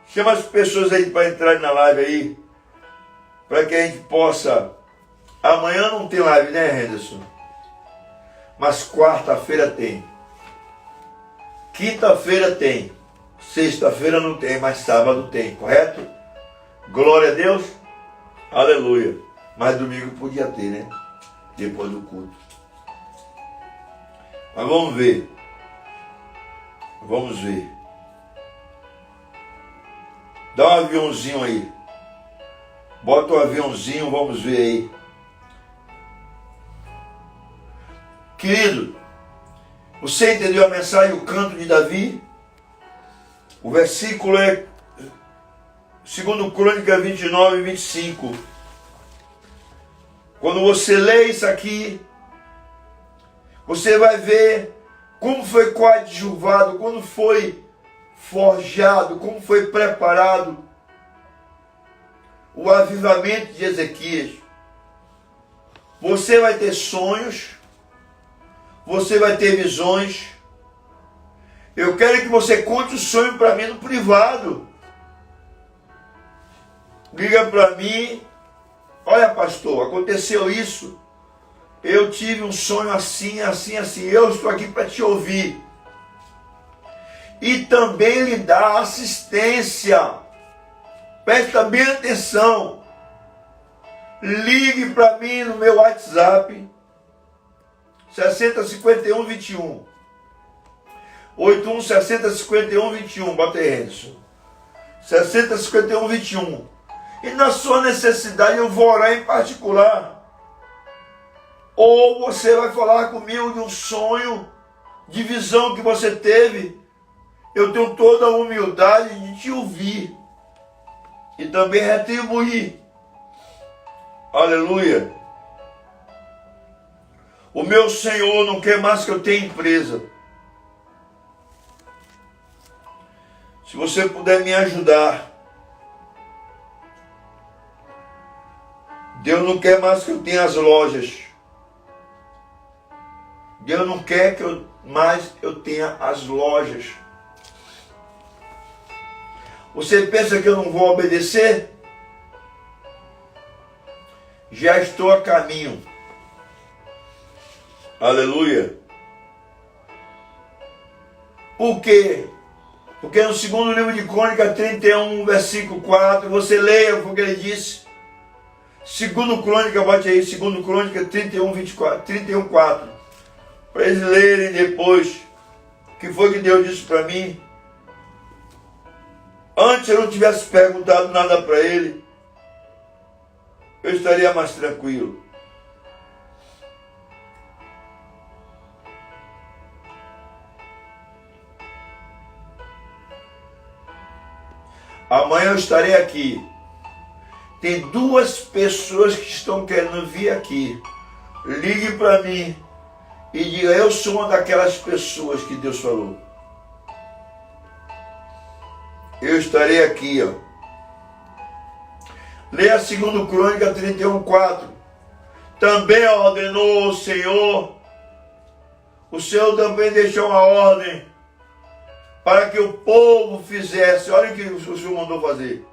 Chama as pessoas aí para entrar na live aí. Para que a gente possa... Amanhã não tem live, né, Henderson? Mas quarta-feira tem. Quinta-feira tem. Sexta-feira não tem, mas sábado tem, correto? Glória a Deus. Aleluia. Mas domingo podia ter, né? Depois do culto. Mas vamos ver. Vamos ver. Dá um aviãozinho aí. Bota um aviãozinho, vamos ver aí. Querido, você entendeu a mensagem, o canto de Davi? O versículo é 2 Crônica 29 e 25. Quando você lê isso aqui, você vai ver como foi coadjuvado, como foi forjado, como foi preparado o avivamento de Ezequias. Você vai ter sonhos, você vai ter visões. Eu quero que você conte o sonho para mim no privado. Liga para mim. Olha, pastor, aconteceu isso. Eu tive um sonho assim, assim, assim. Eu estou aqui para te ouvir. E também lhe dar assistência. Presta bem atenção. Ligue para mim no meu WhatsApp. 6051 21. 81 60 51 21. Bota aí, Edson. 60 51 21. E na sua necessidade eu vou orar em particular. Ou você vai falar comigo de um sonho, de visão que você teve. Eu tenho toda a humildade de te ouvir. E também retribuir. Aleluia. O meu Senhor não quer mais que eu tenha empresa. Se você puder me ajudar. Deus não quer mais que eu tenha as lojas. Deus não quer que mais eu tenha as lojas. Você pensa que eu não vou obedecer? Já estou a caminho. Aleluia. Por quê? Porque no segundo livro de Crônica 31, versículo 4, você leia o que ele disse. Segundo Crônica, bote aí, segundo Crônica 31, 24, 31, 4. Para eles lerem depois o que foi que Deus disse para mim. Antes eu não tivesse perguntado nada para ele, eu estaria mais tranquilo. Amanhã eu estarei aqui. Tem 2 pessoas que estão querendo vir aqui. Ligue para mim e diga, eu sou uma daquelas pessoas que Deus falou. Eu estarei aqui, ó. Leia 2 Crônica 31, 4. Também ordenou o Senhor também deixou uma ordem para que o povo fizesse. Olha o que o Senhor mandou fazer.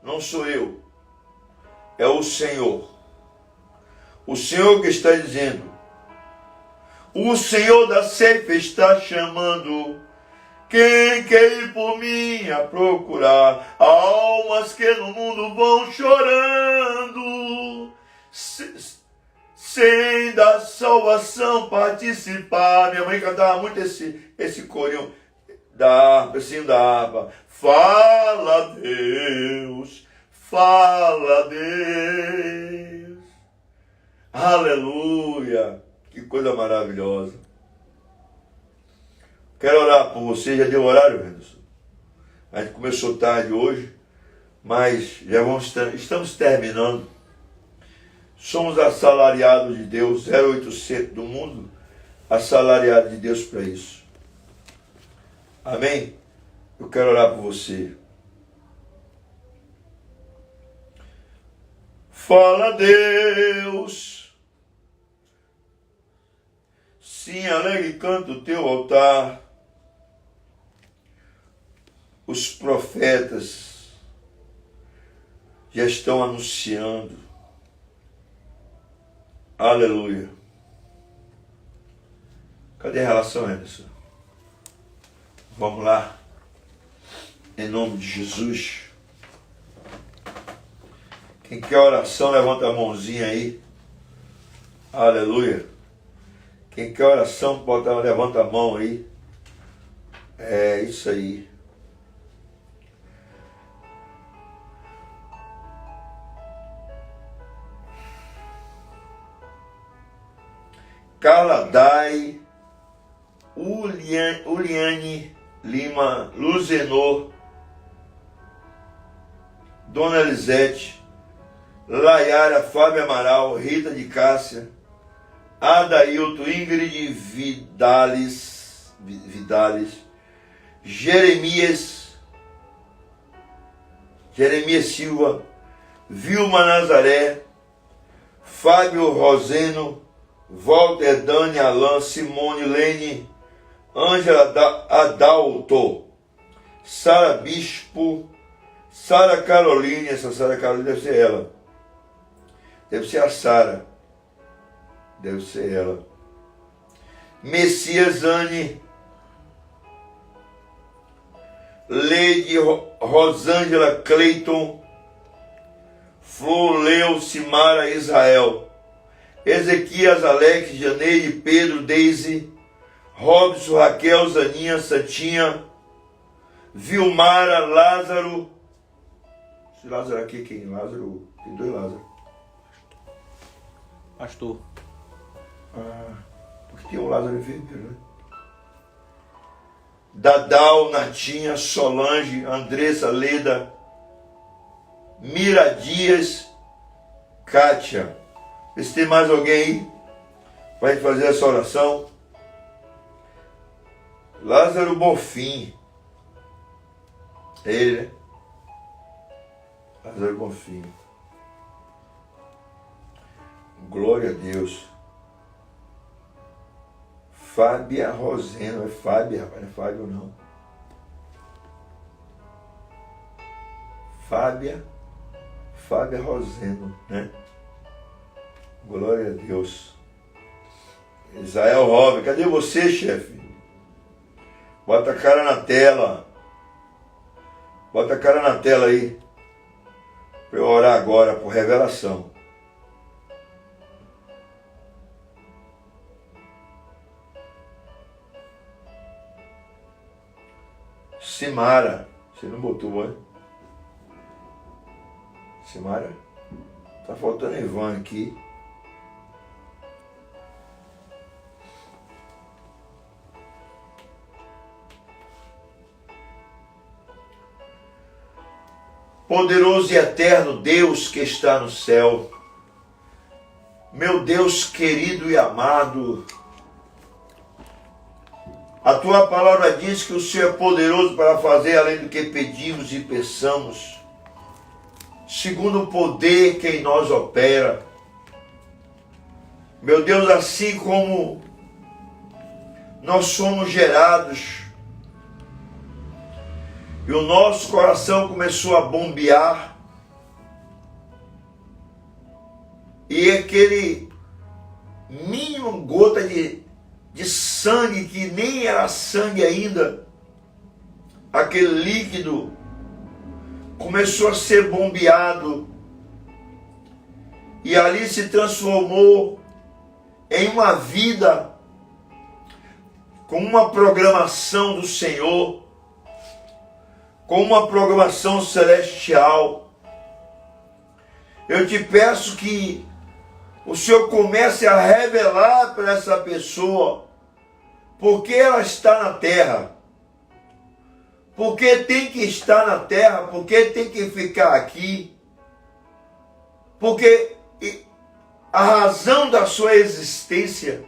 Não sou eu, é o Senhor. O Senhor que está dizendo. O Senhor da ceifa está chamando. Quem quer ir por mim a procurar almas que no mundo vão chorando, sem da salvação participar. Minha mãe cantava muito esse corinho da harpa, assim, da harpa. Fala Deus, fala Deus. Aleluia, que coisa maravilhosa. Quero orar por você. Já deu horário, Henderson? A gente começou tarde hoje, mas já estamos terminando. Somos assalariados de Deus, 0,800 do mundo, assalariados de Deus para isso. Amém? Eu quero orar por você. Fala Deus, sim, alegre canta o teu altar. Os profetas já estão anunciando. Aleluia. Cadê a relação, Anderson? Vamos lá. Em nome de Jesus. Quem quer oração, levanta a mãozinha aí. Aleluia. Quem quer oração, levanta a mão aí. É isso aí. Caladai, Uliane Lima, Luzenor, Dona Elisete, Laiara, Fábio Amaral, Rita de Cássia, Adailton, Ingrid Vidales, Jeremias Silva, Vilma Nazaré, Fábio Roseno, Walter, Dani, Alain, Simone, Lene, Ângela Adalto, Sara Bispo, Sara Caroline. Essa Sara Caroline deve ser ela. Deve ser a Sara. Deve ser ela. Messias Anne, Lady Rosângela Cleiton, Flor Leo Simara Israel, Ezequias, Alex, Janeide, Pedro, Deise, Robson, Raquel, Zaninha, Santinha, Vilmara, Lázaro. Esse Lázaro aqui, quem? Lázaro, tem 2 Lázaros. Pastor. Porque tem um Lázaro enfermeiro, né? Dadal, Natinha, Solange, Andressa, Leda, Mira Dias, Kátia, Vê se tem mais alguém aí para a gente fazer essa oração. Lázaro Bonfim. Ele, né? Lázaro Bonfim. Glória a Deus. Fábia Roseno. É Fábia, rapaz. Não é Fábio, não. Fábia Roseno, né? Glória a Deus. Israel Robert, cadê você, chefe? Bota a cara na tela. Bota a cara na tela aí. Para eu orar agora por revelação. Simara. Você não botou, né? Simara? Tá faltando Ivan aqui. Poderoso e eterno Deus que está no céu, meu Deus querido e amado, a tua palavra diz que o Senhor é poderoso para fazer além do que pedimos e peçamos, segundo o poder que em nós opera. Meu Deus, assim como nós somos gerados, e o nosso coração começou a bombear, e aquele mínimo gota de sangue, que nem era sangue ainda, aquele líquido, começou a ser bombeado, e ali se transformou em uma vida com uma programação do Senhor, com uma programação celestial. Eu te peço que o Senhor comece a revelar para essa pessoa por que ela está na terra, por que tem que estar na terra, por que tem que ficar aqui, porque a razão da sua existência.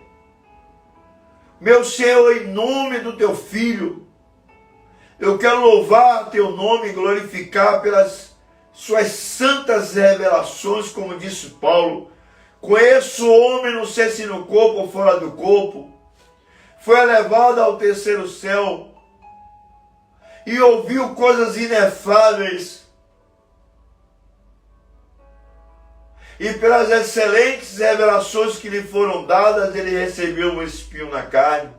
Meu Senhor, em nome do teu Filho, eu quero louvar teu nome e glorificar pelas suas santas revelações, como disse Paulo. Conheço o homem, não sei se no corpo ou fora do corpo, foi elevado ao terceiro céu e ouviu coisas inefáveis. E pelas excelentes revelações que lhe foram dadas, ele recebeu um espinho na carne,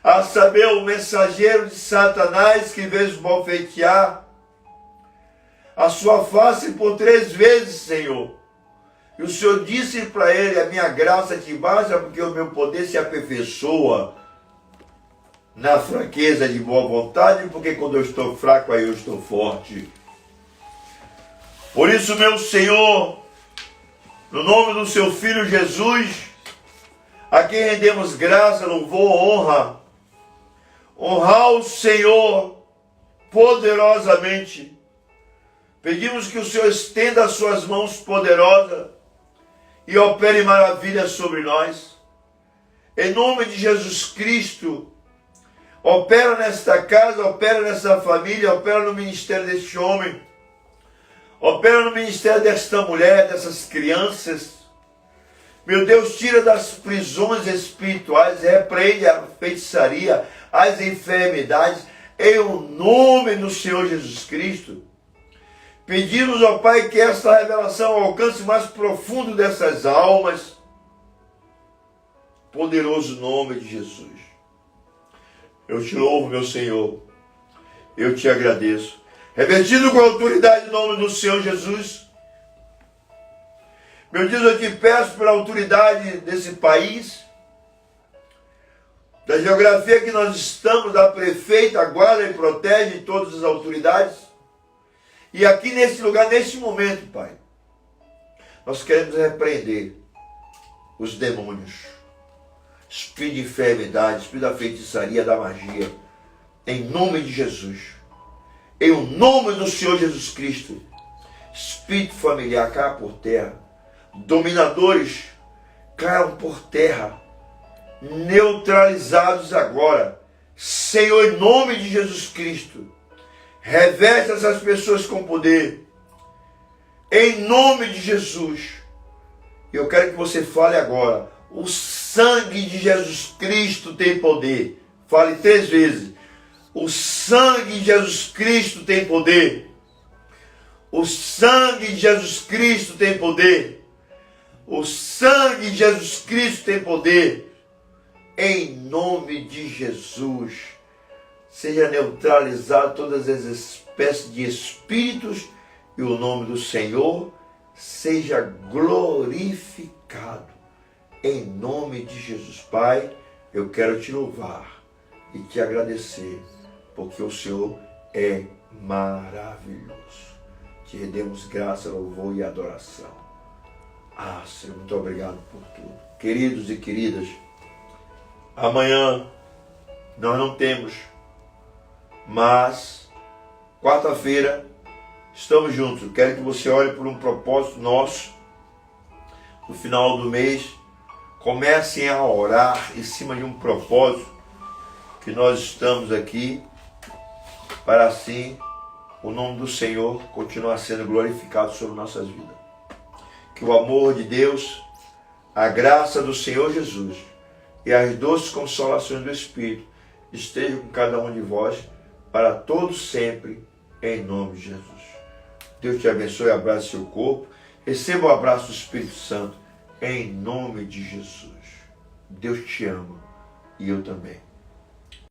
a saber, o mensageiro de Satanás que veio esbofetear a sua face por 3 vezes, Senhor. E o Senhor disse para ele: a minha graça te basta, porque o meu poder se aperfeiçoa na fraqueza de boa vontade, porque quando eu estou fraco, aí eu estou forte. Por isso, meu Senhor, no nome do seu Filho Jesus, a quem rendemos graça, louvor, honra, honrar o Senhor poderosamente. Pedimos que o Senhor estenda as suas mãos poderosas e opere maravilhas sobre nós. Em nome de Jesus Cristo, opera nesta casa, opera nessa família, opera no ministério deste homem, opera no ministério desta mulher, dessas crianças. Meu Deus, tira das prisões espirituais, repreende a feitiçaria, as enfermidades, em o nome do Senhor Jesus Cristo. Pedimos ao Pai que esta revelação alcance mais profundo dessas almas. Poderoso nome de Jesus. Eu te louvo, meu Senhor. Eu te agradeço. Revestido com a autoridade em nome do Senhor Jesus. Meu Deus, eu te peço pela autoridade desse país, da geografia que nós estamos, da prefeita, guarda e protege todas as autoridades. E aqui nesse lugar, nesse momento, Pai, nós queremos repreender os demônios, espírito de enfermidade, espírito da feitiçaria, da magia, em nome de Jesus. Em nome do Senhor Jesus Cristo, espírito familiar, cá por terra, dominadores caiam por terra, neutralizados agora. Senhor, em nome de Jesus Cristo, reveste essas pessoas com poder, em nome de Jesus. Eu quero que você fale agora: o sangue de Jesus Cristo tem poder. Fale 3 vezes: o sangue de Jesus Cristo tem poder. O sangue de Jesus Cristo tem poder. O sangue de Jesus Cristo tem poder. Em nome de Jesus, seja neutralizado todas as espécies de espíritos e o nome do Senhor seja glorificado. Em nome de Jesus, Pai, eu quero te louvar e te agradecer, porque o Senhor é maravilhoso. Te rendemos graça, louvor e adoração. Senhor, muito obrigado por tudo. Queridos e queridas, amanhã nós não temos, mas quarta-feira estamos juntos. Eu quero que você olhe por um propósito nosso. No final do mês, comecem a orar em cima de um propósito que nós estamos aqui, para assim o nome do Senhor continuar sendo glorificado sobre nossas vidas. Que o amor de Deus, a graça do Senhor Jesus e as doces consolações do Espírito estejam com cada um de vós para todos sempre, em nome de Jesus. Deus te abençoe, abrace seu corpo, receba o abraço do Espírito Santo, em nome de Jesus. Deus te ama e eu também.